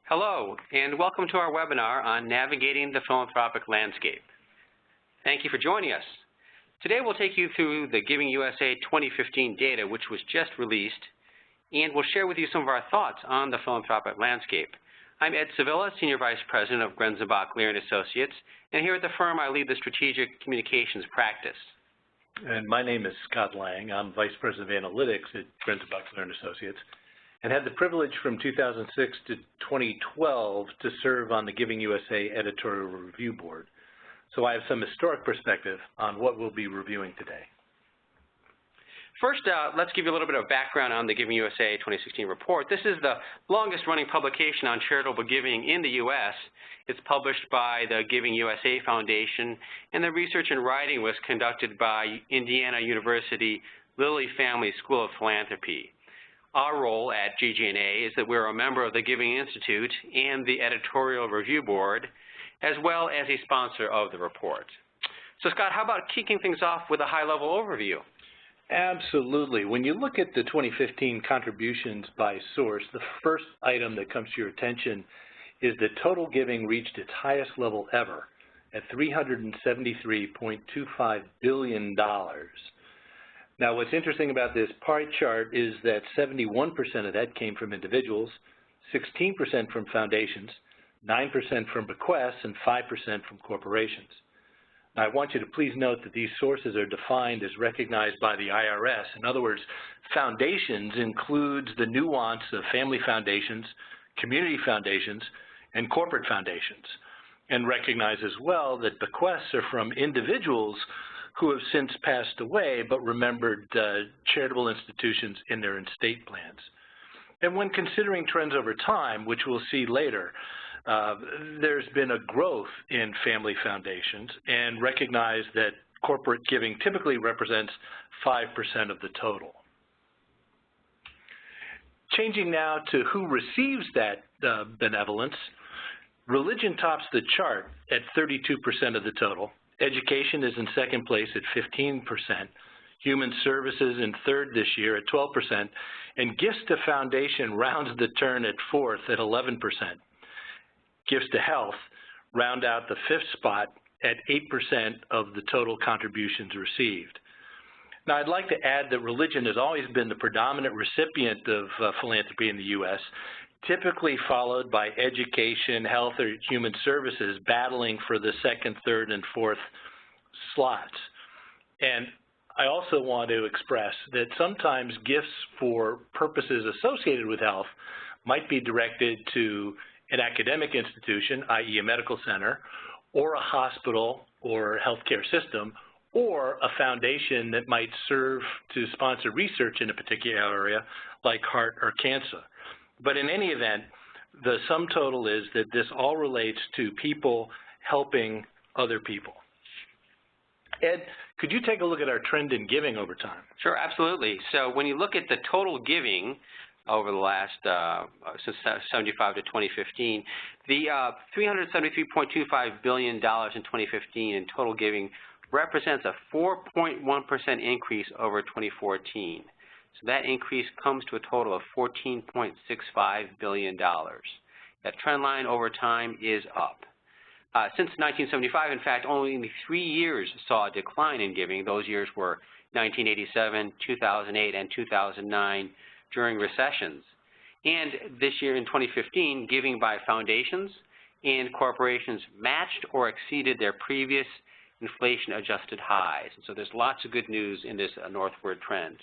Hello, and welcome to our webinar on navigating the philanthropic landscape. Thank you for joining us. Today we'll take you through the Giving USA 2015 data, which was just released, and we'll share with you some of our thoughts on the philanthropic landscape. I'm Ed Sevilla, Senior Vice President of Grenzebach, Glier & Associates, and here at the firm I lead the Strategic Communications practice. And my name is Scott Lange. I'm Vice President of Analytics at Grenzebach, Glier & Associates, and had the privilege from 2006 to 2012 to serve on the Giving USA Editorial Review Board. So I have some historic perspective on what we'll be reviewing today. First, let's give you a little bit of background on the Giving USA 2016 report. This is the longest running publication on charitable giving in the U.S. It's published by the Giving USA Foundation, and the research and writing was conducted by Indiana University Lilly Family School of Philanthropy. Our role at GG+A is that we're a member of the Giving Institute and the Editorial Review Board, as well as a sponsor of the report. So Scott, how about kicking things off with a high-level overview? Absolutely. When you look at the 2015 contributions by source, the first item that comes to your attention is that total giving reached its highest level ever at $373.25 billion. Now, what's interesting about this pie chart is that 71% of that came from individuals, 16% from foundations, 9% from bequests, and 5% from corporations. Now, I want you to please note that these sources are defined as recognized by the IRS. In other words, foundations includes the nuance of family foundations, community foundations, and corporate foundations, and recognize as well that bequests are from individuals who have since passed away but remembered charitable institutions in their estate plans. And when considering trends over time, which we'll see later, there's been a growth in family foundations, and recognize that corporate giving typically represents 5% of the total. Changing now to who receives that benevolence, religion tops the chart at 32% of the total. Education is in second place at 15%. Human services in third this year at 12%. And gifts to foundation rounds the turn at fourth at 11%. Gifts to health round out the fifth spot at 8% of the total contributions received. Now, I'd like to add that religion has always been the predominant recipient of philanthropy in the U.S., typically followed by education, health, or human services battling for the second, third, and fourth slots. And I also want to express that sometimes gifts for purposes associated with health might be directed to an academic institution, i.e. a medical center, or a hospital or healthcare system, or a foundation that might serve to sponsor research in a particular area like heart or cancer. But in any event, the sum total is that this all relates to people helping other people. Ed, could you take a look at our trend in giving over time? Sure, absolutely. So when you look at the total giving over the last, since 75 to 2015, the $373.25 billion in 2015 in total giving represents a 4.1% increase over 2014. So that increase comes to a total of $14.65 billion. That trend line over time is up. Since 1975, in fact, only 3 years saw a decline in giving. Those years were 1987, 2008, and 2009 during recessions. And this year in 2015, giving by foundations and corporations matched or exceeded their previous inflation-adjusted highs. And so there's lots of good news in this northward trend.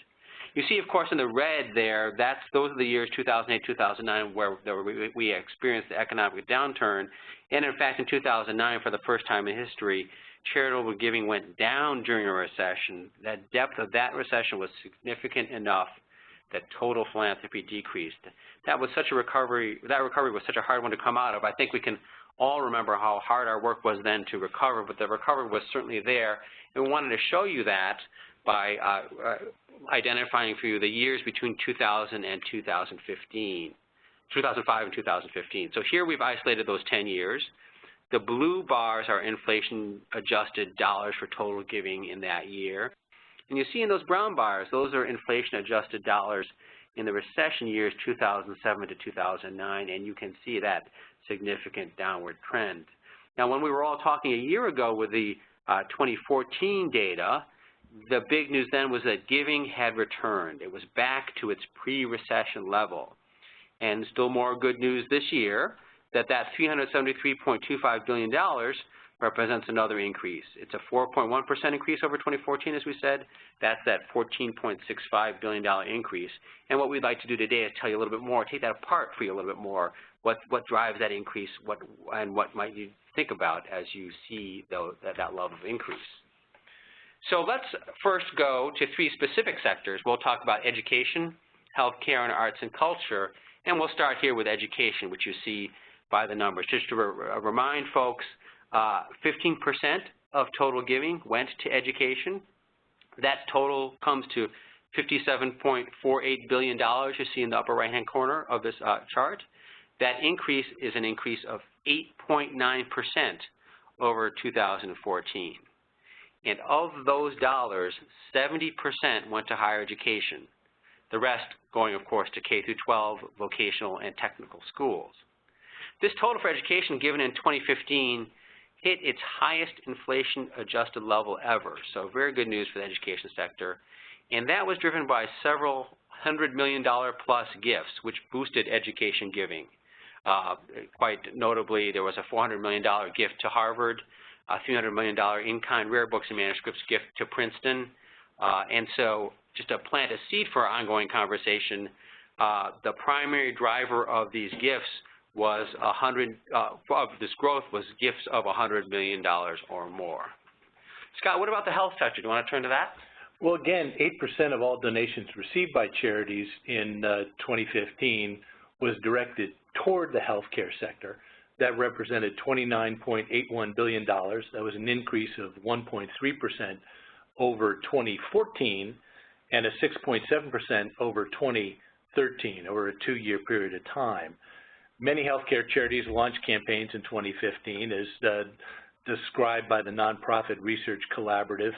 You see, of course, in the red there, those are the years 2008, 2009, where we experienced the economic downturn. And in fact, in 2009, for the first time in history, charitable giving went down during a recession. That depth of that recession was significant enough that total philanthropy decreased. That was such a recovery. That recovery was such a hard one to come out of. I think we can all remember how hard our work was then to recover, but the recovery was certainly there. And we wanted to show you that by identifying for you the years between 2000 and 2015, 2005 and 2015. So here we've isolated those 10 years. The blue bars are inflation-adjusted dollars for total giving in that year. And you see in those brown bars, those are inflation-adjusted dollars in the recession years 2007 to 2009, and you can see that significant downward trend. Now, when we were all talking a year ago with the 2014 data, the big news then was that giving had returned. It was back to its pre-recession level. And still more good news this year that $373.25 billion represents another increase. It's a 4.1% increase over 2014, as we said. That's that $14.65 billion increase. And what we'd like to do today is tell you a little bit more, take that apart for you a little bit more. What drives that increase, and what might you think about as you see that level of increase. So let's first go to three specific sectors. We'll talk about education, healthcare, and arts and culture. And we'll start here with education, which you see by the numbers. Just to remind folks, 15% of total giving went to education. That total comes to $57.48 billion you see in the upper right-hand corner of this chart. That increase is an increase of 8.9% over 2014. And of those dollars, 70% went to higher education. The rest going, of course, to K through 12, vocational, and technical schools. This total for education given in 2015 hit its highest inflation-adjusted level ever. So very good news for the education sector. And that was driven by several $100 million plus gifts, which boosted education giving. Quite notably, there was a $400 million gift to Harvard, a $300 million in-kind rare books and manuscripts gift to Princeton. And so just to plant a seed for our ongoing conversation, the primary driver of these gifts was of this growth was gifts of $100 million or more. Scott, what about the health sector? Do you want to turn to that? Well, again, 8% of all donations received by charities in 2015 was directed toward the healthcare sector. That represented $29.81 billion. That was an increase of 1.3% over 2014 and a 6.7% over 2013, over a two-year period of time. Many healthcare charities launched campaigns in 2015, as described by the nonprofit Research Collaborative.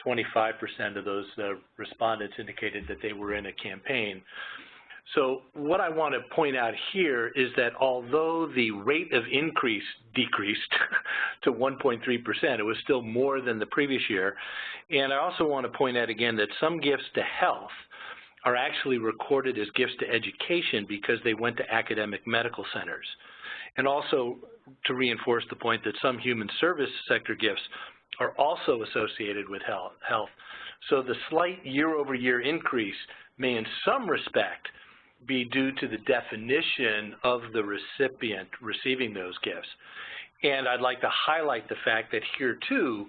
25% of those respondents indicated that they were in a campaign. So what I want to point out here is that although the rate of increase decreased to 1.3%, it was still more than the previous year. And I also want to point out again that some gifts to health are actually recorded as gifts to education because they went to academic medical centers. And also to reinforce the point that some human service sector gifts are also associated with health. So the slight year-over-year increase may in some respect be due to the definition of the recipient receiving those gifts. And I'd like to highlight the fact that here too,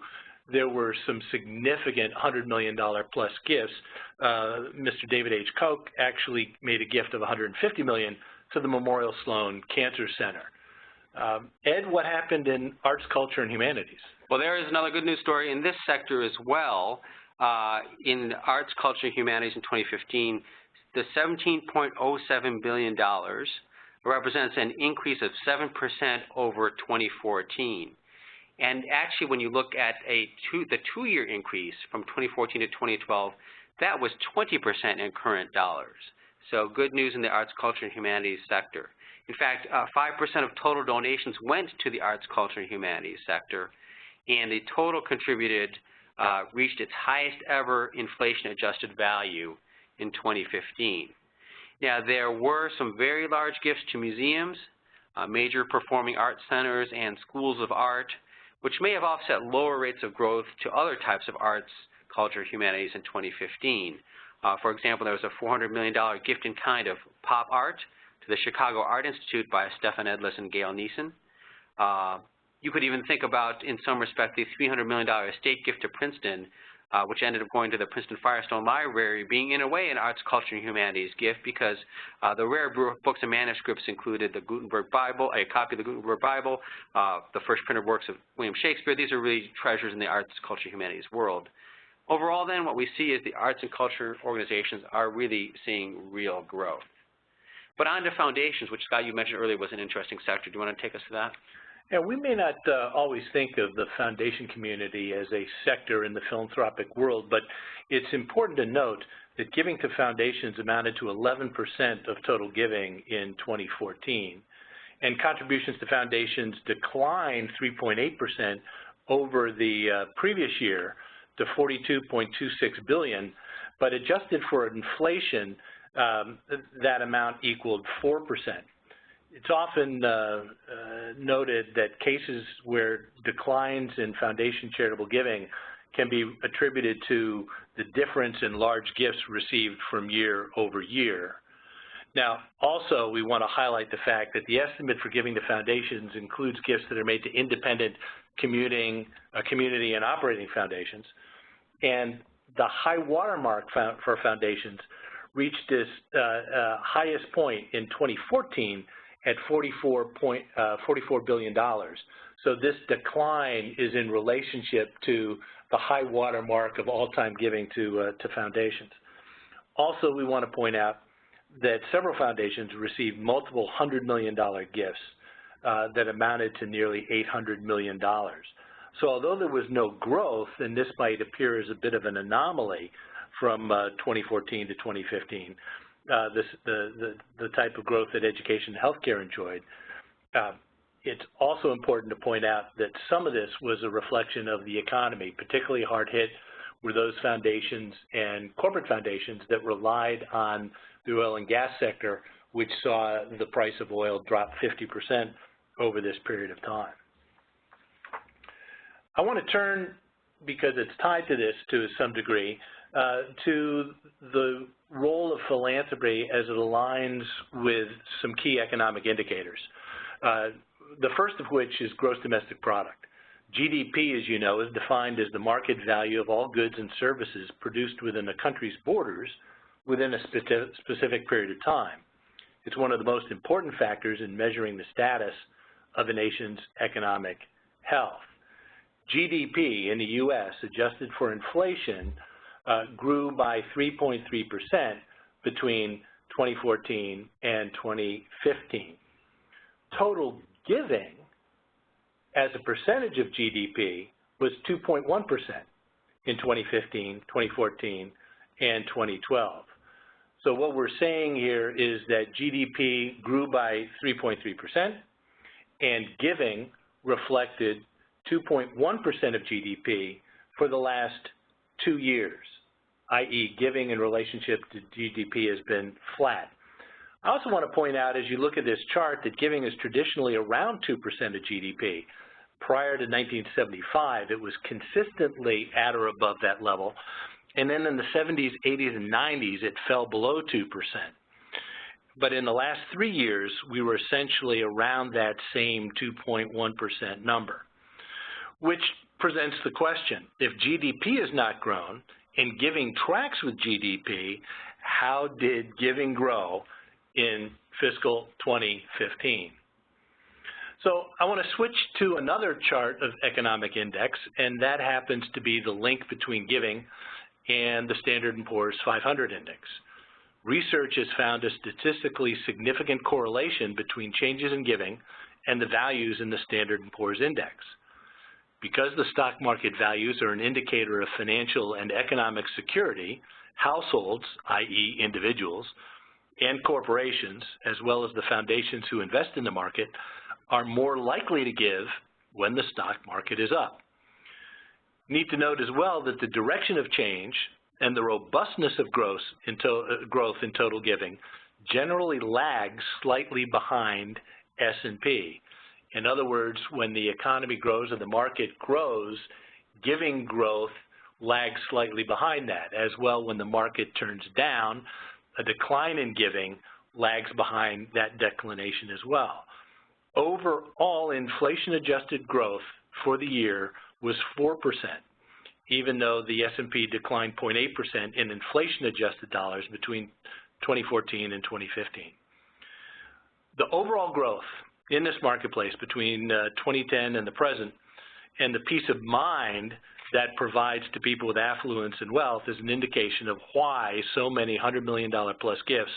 there were some significant $100 million plus gifts. Mr. David H. Koch actually made a gift of $150 million to the Memorial Sloan Cancer Center. Ed, what happened in arts, culture, and humanities? Well, there is another good news story in this sector as well. In arts, culture, and humanities in 2015, the $17.07 billion represents an increase of 7% over 2014. And actually, when you look at the two-year increase from 2014 to 2012, that was 20% in current dollars. So good news in the arts, culture, and humanities sector. In fact, 5% of total donations went to the arts, culture, and humanities sector, and the total contributed reached its highest ever inflation-adjusted value in 2015. Now, there were some very large gifts to museums, major performing arts centers, and schools of art, which may have offset lower rates of growth to other types of arts, culture, humanities in 2015. For example, there was a $400 million gift in kind of pop art to the Chicago Art Institute by Stefan Edlis and Gail Neeson. You could even think about, in some respect, the $300 million estate gift to Princeton, which ended up going to the Princeton Firestone Library, being in a way an arts, culture, and humanities gift because the rare books and manuscripts included the Gutenberg Bible, a copy of the Gutenberg Bible, the first printed works of William Shakespeare. These are really treasures in the arts, culture, and humanities world. Overall, then, what we see is the arts and culture organizations are really seeing real growth. But on to foundations, which, Scott, you mentioned earlier was an interesting sector. Do you want to take us to that? And we may not always think of the foundation community as a sector in the philanthropic world, but it's important to note that giving to foundations amounted to 11% of total giving in 2014, and contributions to foundations declined 3.8% over the previous year to $42.26 billion, but adjusted for inflation, that amount equaled 4%. It's often noted that cases where declines in foundation charitable giving can be attributed to the difference in large gifts received from year over year. Now, also, we want to highlight the fact that the estimate for giving to foundations includes gifts that are made to independent community and operating foundations. And the high watermark for foundations reached its highest point in 2014 at $44 billion. So this decline is in relationship to the high watermark of all-time giving to foundations. Also, we want to point out that several foundations received multiple $100 million gifts that amounted to nearly $800 million. So although there was no growth, and this might appear as a bit of an anomaly from 2014 to 2015, the type of growth that education and healthcare enjoyed, it's also important to point out that some of this was a reflection of the economy. Particularly hard hit were those foundations and corporate foundations that relied on the oil and gas sector, which saw the price of oil drop 50% over this period of time. I want to turn, because it's tied to this to some degree, to the role of philanthropy as it aligns with some key economic indicators. The first of which is gross domestic product. GDP, as you know, is defined as the market value of all goods and services produced within a country's borders within a specific period of time. It's one of the most important factors in measuring the status of a nation's economic health. GDP in the U.S., adjusted for inflation, grew by 3.3% between 2014 and 2015. Total giving as a percentage of GDP was 2.1% in 2015, 2014, and 2012. So what we're saying here is that GDP grew by 3.3%, and giving reflected 2.1% of GDP for the last 2 years, i.e. giving in relationship to GDP has been flat. I also want to point out, as you look at this chart, that giving is traditionally around 2% of GDP. Prior to 1975, it was consistently at or above that level. And then in the 70s, 80s, and 90s, it fell below 2%. But in the last 3 years, we were essentially around that same 2.1% number, which presents the question, if GDP has not grown and giving tracks with GDP, how did giving grow in fiscal 2015? So I want to switch to another chart of economic index, and that happens to be the link between giving and the Standard & Poor's 500 index. Research has found a statistically significant correlation between changes in giving and the values in the Standard & Poor's index. Because the stock market values are an indicator of financial and economic security, households, i.e. individuals, and corporations, as well as the foundations who invest in the market, are more likely to give when the stock market is up. Need to note as well that the direction of change and the robustness of growth in total giving generally lags slightly behind S&P. In other words, when the economy grows and the market grows, giving growth lags slightly behind that. As well, when the market turns down, a decline in giving lags behind that declination as well. Overall, inflation-adjusted growth for the year was 4%, even though the S&P declined 0.8% in inflation-adjusted dollars between 2014 and 2015. The overall growth in this marketplace between 2010 and the present, and the peace of mind that provides to people with affluence and wealth, is an indication of why so many $100 million plus gifts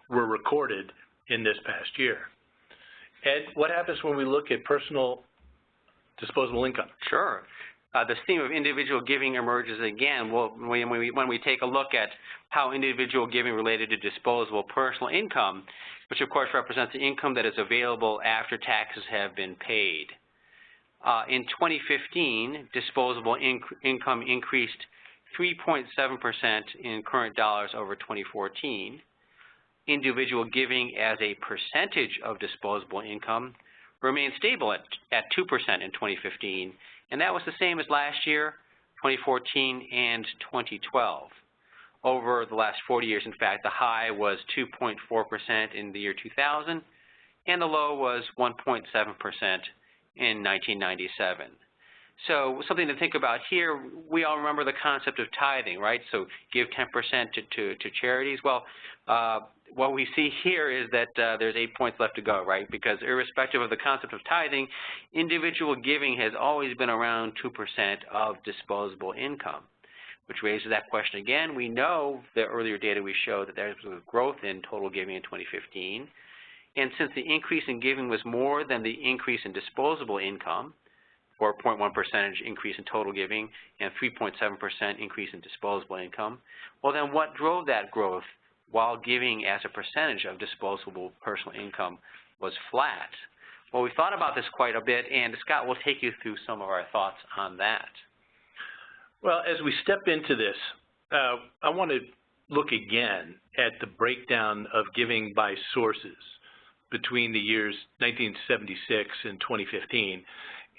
were recorded in this past year. Ed, what happens when we look at personal disposable income? Sure. The theme of individual giving emerges again when we take a look at how individual giving related to disposable personal income, which of course represents the income that is available after taxes have been paid. In 2015, disposable income increased 3.7% in current dollars over 2014. Individual giving as a percentage of disposable income remained stable at 2% in 2015, and that was the same as last year, 2014, and 2012. Over the last 40 years, in fact, the high was 2.4% in the year 2000, and the low was 1.7% in 1997. So something to think about here, we all remember the concept of tithing, right? So give 10% to charities. Well, what we see here is that there's 8 points left to go, right? Because irrespective of the concept of tithing, individual giving has always been around 2% of disposable income, which raises that question again. We know the earlier data we showed that there was growth in total giving in 2015. And since the increase in giving was more than the increase in disposable income, 4.1% increase in total giving and 3.7% increase in disposable income, well then what drove that growth while giving as a percentage of disposable personal income was flat? Well, we thought about this quite a bit, and Scott will take you through some of our thoughts on that. Well, as we step into this, I want to look again at the breakdown of giving by sources between the years 1976 and 2015.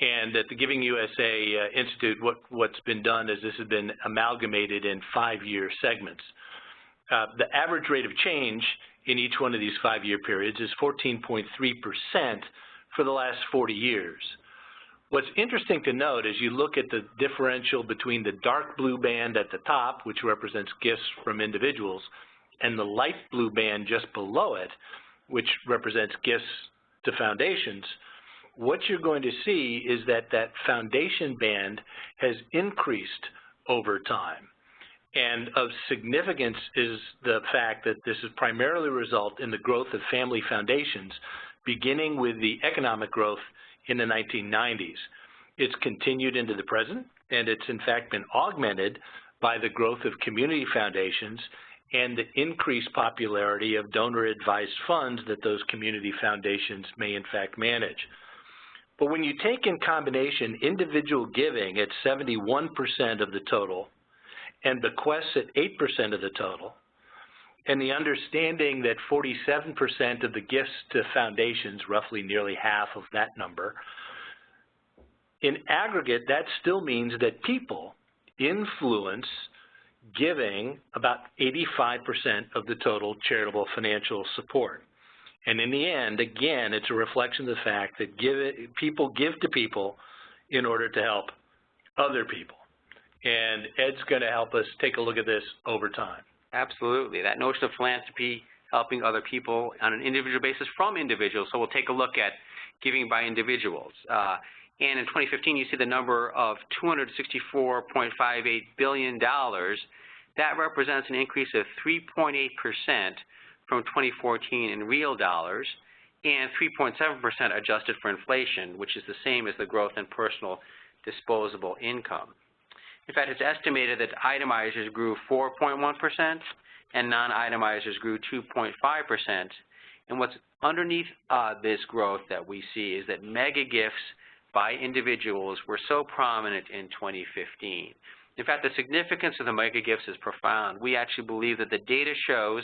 And at the Giving USA Institute, what's been done is this has been amalgamated in 5-year segments. The average rate of change in each one of these 5-year periods is 14.3% for the last 40 years. What's interesting to note as you look at the differential between the dark blue band at the top, which represents gifts from individuals, and the light blue band just below it, which represents gifts to foundations, what you're going to see is that that foundation band has increased over time. And of significance is the fact that this has primarily resulted in the growth of family foundations, beginning with the economic growth in the 1990s. It's continued into the present, and it's in fact been augmented by the growth of community foundations and the increased popularity of donor-advised funds that those community foundations may in fact manage. But when you take in combination individual giving at 71% of the total and bequests at 8% of the total, and the understanding that 47% of the gifts to foundations, roughly nearly half of that number, in aggregate, that still means that people influence giving about 85% of the total charitable financial support. And in the end, again, it's a reflection of the fact that people give to people in order to help other people. And Ed's going to help us take a look at this over time. Absolutely. That notion of philanthropy, helping other people on an individual basis from individuals. So we'll take a look at giving by individuals. And in 2015, you see the number of $264.58 billion. That represents an increase of 3.8% from 2014 in real dollars and 3.7% adjusted for inflation, which is the same as the growth in personal disposable income. In fact, it's estimated that itemizers grew 4.1% and non-itemizers grew 2.5%. And what's underneath this growth that we see is that mega gifts by individuals were so prominent in 2015. In fact, the significance of the mega gifts is profound. We actually believe that the data shows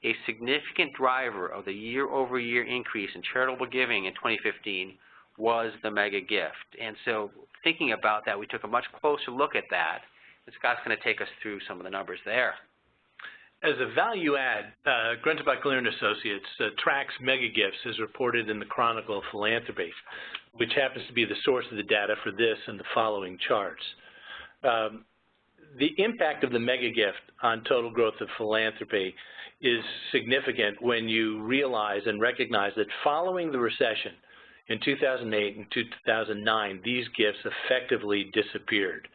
a significant driver of the year-over-year increase in charitable giving in 2015 was the mega gift. And so thinking about that, we took a much closer look at that. And Scott's going to take us through some of the numbers there. As a value add, Grenzebach, Glier & Associates tracks mega gifts as reported in the Chronicle of Philanthropy, which happens to be the source of the data for this and the following charts. The impact of the mega gift on total growth of philanthropy is significant when you realize and recognize that following the recession in 2008 and 2009, these gifts effectively disappeared.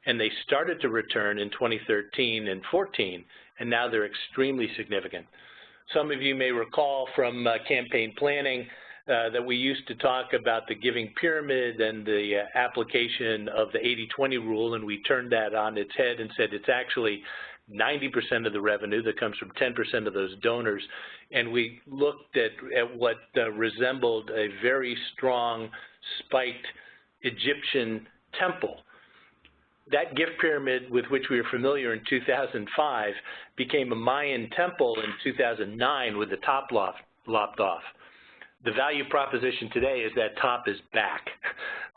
And they started to return in 2013 and 14, and now they're extremely significant. Some of you may recall from campaign planning that we used to talk about the giving pyramid and the application of the 80-20 rule, and we turned that on its head and said it's actually 90% of the revenue that comes from 10% of those donors. And we looked at what resembled a very strong spiked Egyptian temple. That gift pyramid with which we were familiar in 2005 became a Mayan temple in 2009 with the top lopped off. The value proposition today is that top is back.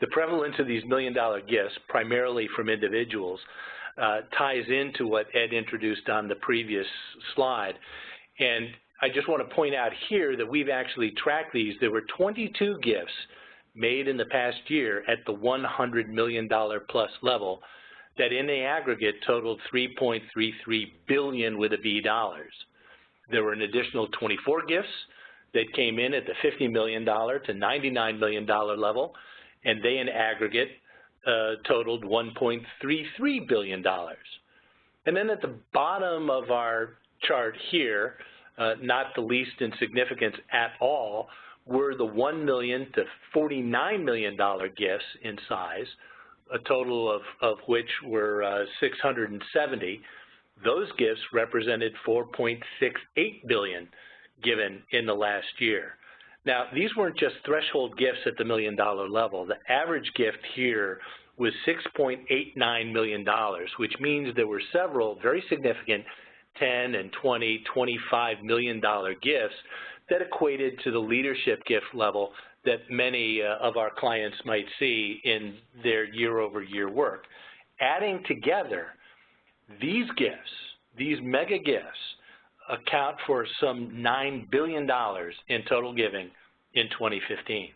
The prevalence of these million-dollar gifts, primarily from individuals, ties into what Ed introduced on the previous slide. And I just want to point out here that we've actually tracked these. There were 22 gifts made in the past year at the $100 million plus level that in the aggregate totaled $3.33 billion with a B dollars. There were an additional 24 gifts that came in at the $50 million to $99 million level, and they in aggregate totaled $1.33 billion. And then at the bottom of our chart here, not the least in significance at all, were the $1 million to $49 million gifts in size, a total of which were 670. Those gifts represented $4.68 billion given in the last year. Now, these weren't just threshold gifts at the $1 million level. The average gift here was $6.89 million, which means there were several very significant $10 and $20, $25 million gifts that equated to the leadership gift level that many of our clients might see in their year-over-year work. Adding together, these gifts, these mega gifts, account for some $9 billion in total giving in 2015.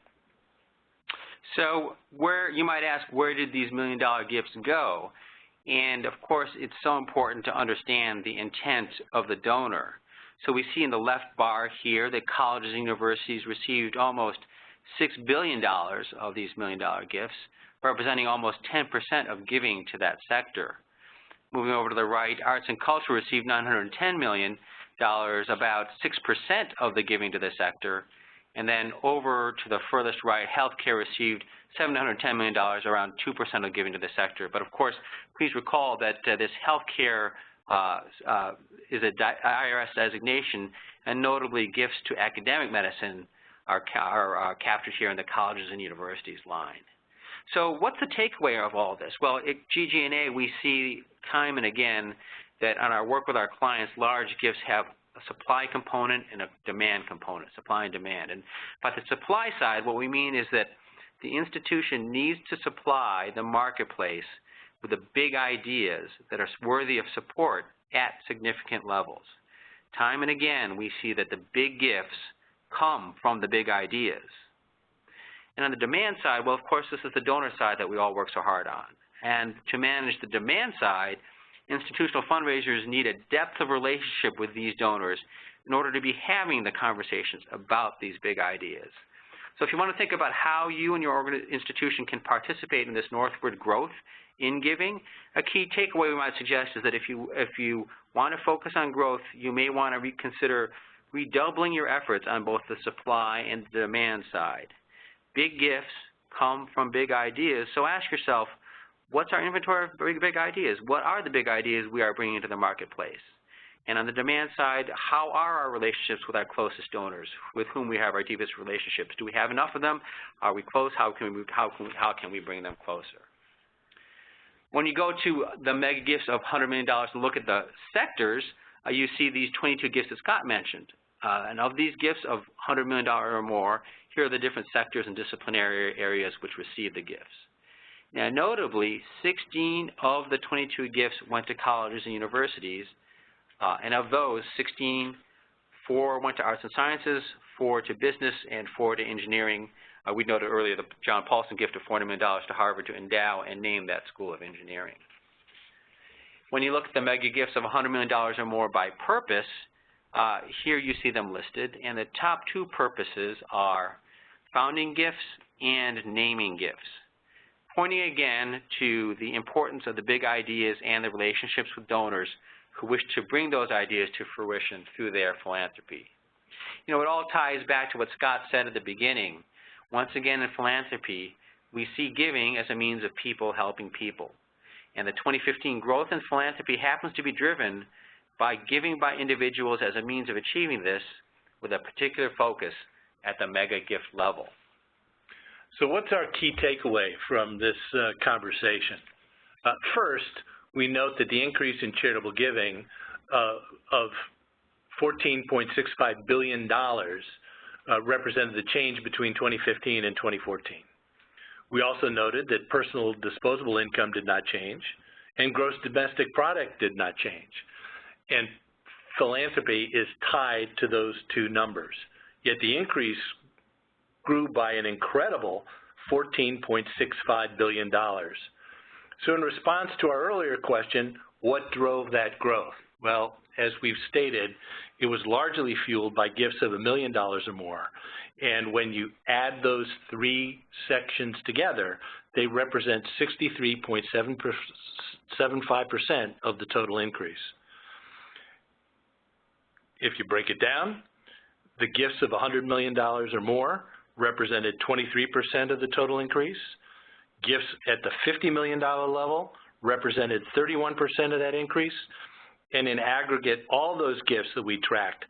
So you might ask, where did these $1 million gifts go? And of course, it's so important to understand the intent of the donor. So we see in the left bar here that colleges and universities received almost $6 billion of these $1 million gifts, representing almost 10% of giving to that sector. Moving over to the right, arts and culture received $910 million, about 6% of the giving to the sector. And then over to the furthest right, healthcare received $710 million, around 2% of giving to the sector. But of course, please recall that this healthcare is a IRS designation, and notably gifts to academic medicine are captured here in the colleges and universities line. So what's the takeaway of all this? Well, at GG+A, we see time and again that on our work with our clients, large gifts have a supply component and a demand component, supply and demand. And by the supply side, what we mean is that the institution needs to supply the marketplace with the big ideas that are worthy of support at significant levels. Time and again, we see that the big gifts come from the big ideas. And on the demand side, well, of course, this is the donor side that we all work so hard on. And to manage the demand side, institutional fundraisers need a depth of relationship with these donors in order to be having the conversations about these big ideas. So if you want to think about how you and your institution can participate in this northward growth in giving, a key takeaway we might suggest is that if you want to focus on growth, you may want to reconsider redoubling your efforts on both the supply and the demand side. Big gifts come from big ideas, so ask yourself, what's our inventory of big ideas? What are the big ideas we are bringing to the marketplace? And on the demand side, how are our relationships with our closest donors, with whom we have our deepest relationships? Do we have enough of them? Are we close? How can we bring them closer? When you go to the mega gifts of $100 million and look at the sectors, you see these 22 gifts that Scott mentioned. And of these gifts of $100 million or more, here are the different sectors and disciplinary areas which receive the gifts. Now, notably, 16 of the 22 gifts went to colleges and universities, and of those, 4 went to arts and sciences, 4 to business, and 4 to engineering. We noted earlier the John Paulson gift of $400 million to Harvard to endow and name that School of Engineering. When you look at the mega gifts of $100 million or more by purpose, here you see them listed, and the top 2 purposes are founding gifts and naming gifts, pointing again to the importance of the big ideas and the relationships with donors who wish to bring those ideas to fruition through their philanthropy. You know, it all ties back to what Scott said at the beginning. Once again, in philanthropy, we see giving as a means of people helping people. And the 2015 growth in philanthropy happens to be driven by giving by individuals as a means of achieving this, with a particular focus at the mega gift level. So what's our key takeaway from this conversation? First, we note that the increase in charitable giving of $14.65 billion represented the change between 2015 and 2014. We also noted that personal disposable income did not change, and gross domestic product did not change. And philanthropy is tied to those two numbers. Yet the increase grew by an incredible $14.65 billion. So in response to our earlier question, what drove that growth? Well, as we've stated, it was largely fueled by gifts of $1 million or more. And when you add those three sections together, they represent 63.75% of the total increase. If you break it down, the gifts of $100 million or more represented 23% of the total increase. Gifts at the $50 million level represented 31% of that increase. And in aggregate, all those gifts that we tracked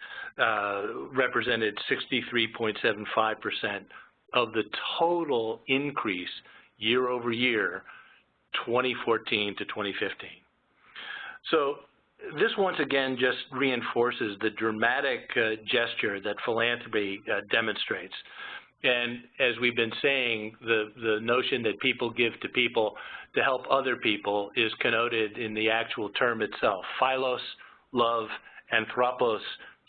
represented 63.75% of the total increase year over year, 2014 to 2015. So this once again just reinforces the dramatic gesture that philanthropy demonstrates. And as we've been saying, the notion that people give to people to help other people is connoted in the actual term itself: philos, love, anthropos,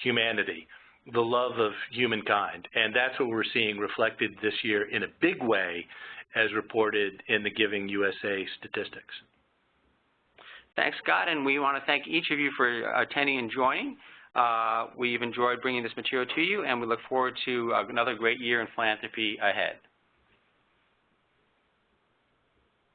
humanity, the love of humankind. And that's what we're seeing reflected this year in a big way, as reported in the Giving USA statistics. Thanks, Scott, and we want to thank each of you for attending and joining. We've enjoyed bringing this material to you, and we look forward to another great year in philanthropy ahead.